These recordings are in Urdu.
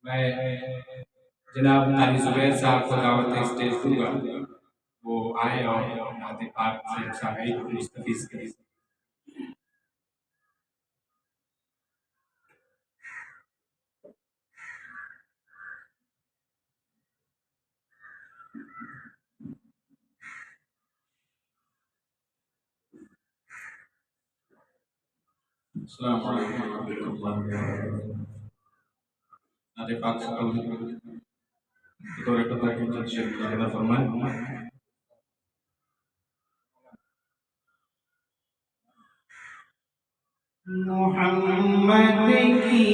میں جناب قاری زبیر صاحب کو دعوت اسٹیج دوں گا، وہ آئے اور نعت پاک سے شاعری کو مستفیض کریں۔ السلام علیکم ورحمۃ اللہ وبرکاتہ۔ نعت پاک سے قبل بطور خطا کی تنشیر مجاہدہ فرمائیں۔ محمد کی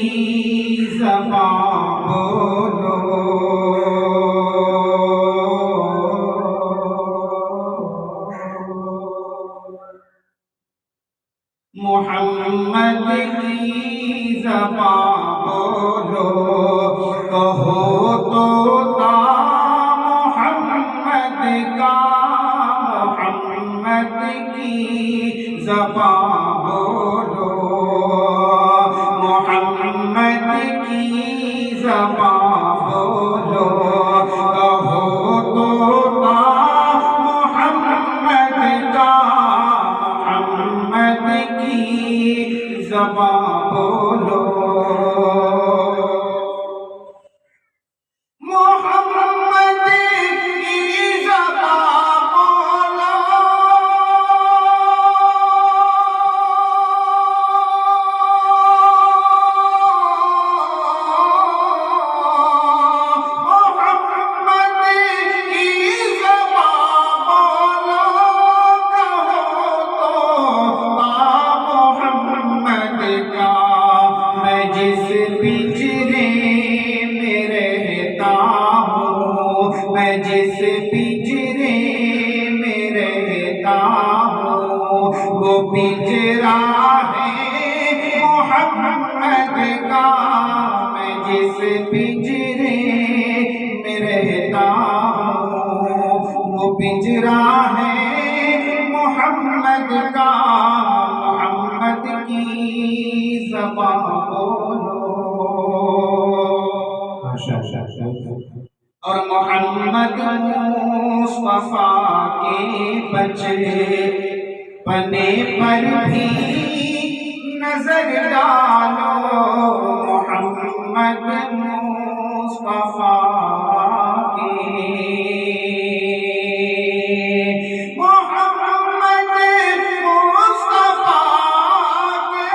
زبان بولو، محمد کی زبان بولو، کہو تو تا محمد کا، محمد کی زبان بولو، محمد کی زبان بولو، کہو تو تا محمد کا، محمد کی زبان بولو، محمد کی زبان بولو، محمد کی زبان بولو، کہو تو محمد کا، میں جس پنجرے میں رہتا ہوں، میں جس پنجرے میں رہتا ہوں، وہ پنجرا ہے محمد کا، میں جس پنجرے میں رہتا ہوں، وہ پنجرا ہے محمد کا، محمد کی زبان بولو، اور محمد مصطفیٰ کے بچپنے پر بھی نظر ڈالو، محمد مصطفیٰ کے، محمد مصطفیٰ کے،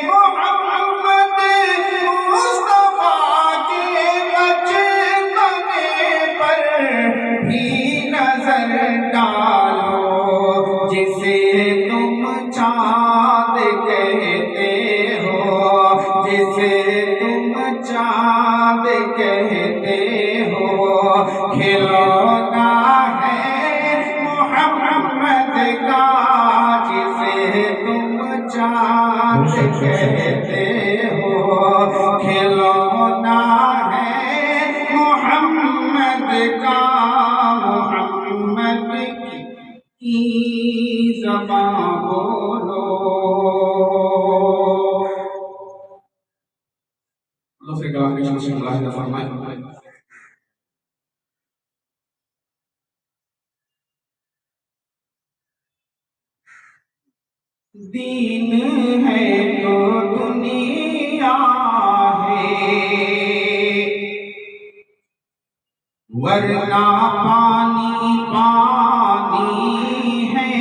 محمد مصطفیٰ کے بچپنے پر بھی نظر ڈالو، جسے تم چاند کہتے ہو، جسے تم چاند کہتے ہو، کھلونا ہے محمد کا، جسے تم چاند کہتے ہو، کھلونا ہے محمد کا، محمد کی زبان بولو۔ دوسرے کلام کی شمس ملاحظہ فرمائیں۔ دین ہے تو دنیا ہے، ورنہ پانی پانی ہے،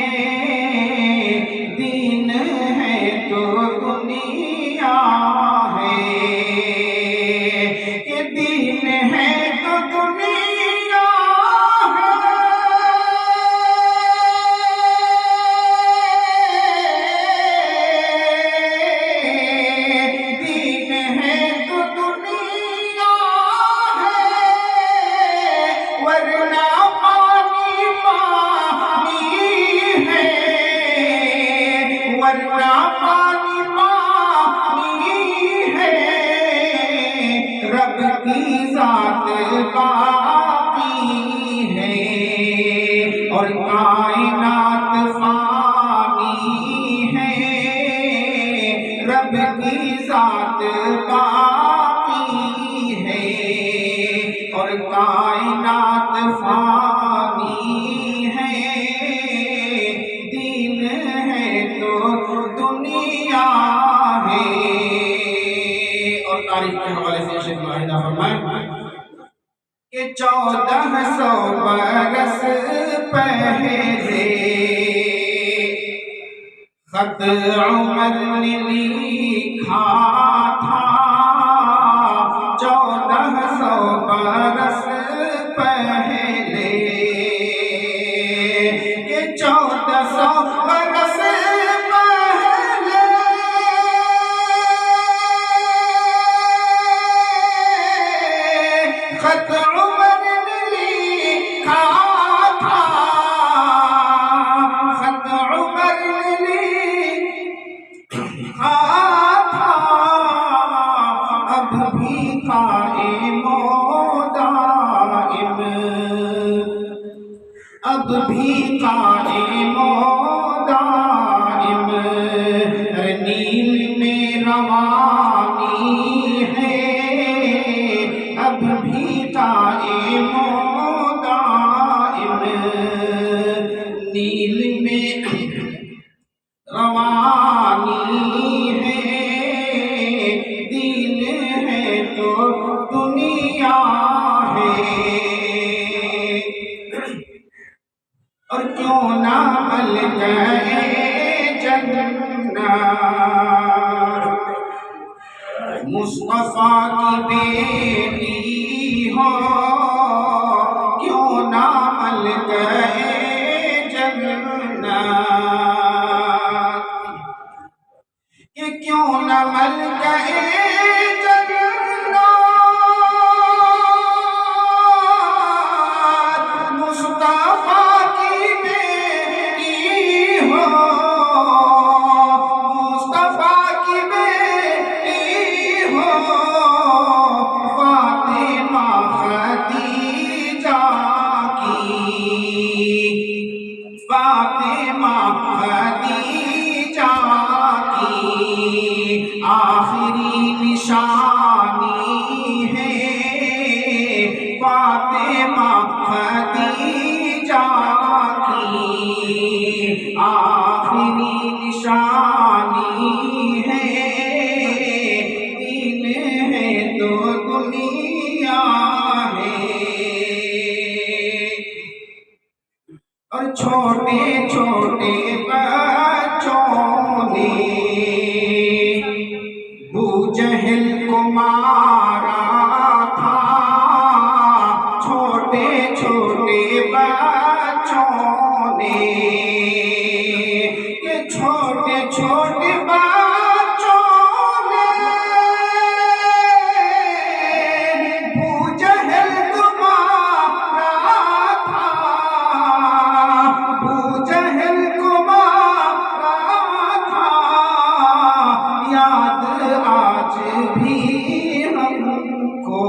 دین ہے تو دنیا ہے، کہ دین ہے تو دنیا ہے، دین ہے تو دنیا ہے، ورنہ پانی پانی ہے، ورنہ پانی پانی ہے، رب کی ذات باقی ہے، اور کائنات رب کی ذات باقی ہے اور کائنات فانی ہے، دین ہے تو دنیا ہے۔ اور تاریخ کے حوالے سے شیخ معاہدہ فرمائیں کہ 1400 برس پہلے خط عمر نے لکھا تھا، 1400 برس پہلے، کہ 1400 برس پہلے خط عمر نے لکھا تھا، خط عمر نے اب بھی قائم و دائم، اب بھی قائم و دائم، نیل میں روانی ہے، اب بھی قائم و دائم، نیل میں روانی ہے، دین ہے تو دنیا ہے۔ اور کیوں نہ مل گئے جنت مصطفیٰ کی بیٹی ہو، کیوں نہ مل گئے جنت، کہ کیوں نہ مل گئے جنت مصطفیٰ کی بیٹی ہو، مصطفیٰ کی بیٹی ہو، فاطمہ خدیجہ کی، فاطمہ خدیجہ کی آخری نشانی ہے، فاطمہ خدیجہ کی آخری نشانی ہے، دین ہے تو دنیا ہے۔ اور چھوٹے چھوٹے بچوں نے ابو جہل کو مارا تھا، چھوٹے چھوٹے بچوں نے، کہ چھوٹے چھوٹے بچوں نے ابو جہل کو مارا تھا، ابو جہل کو مارا تھا، یاد آج بھی ہم کو،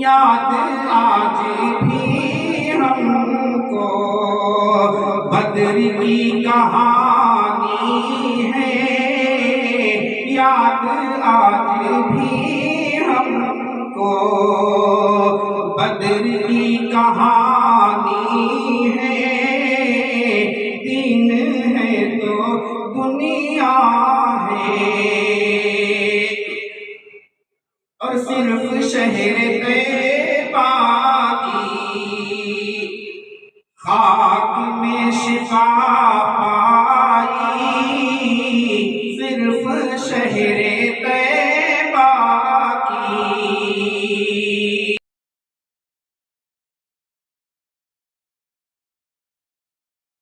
یاد آج بھی ہم کو، بدر کی کہانی ہے، یاد آج بھی ہم کو، بدر کی کہانی ہے، دین ہے تو دنیا ہے۔ اور صرف شہر طیبہ کی خاک میں شفا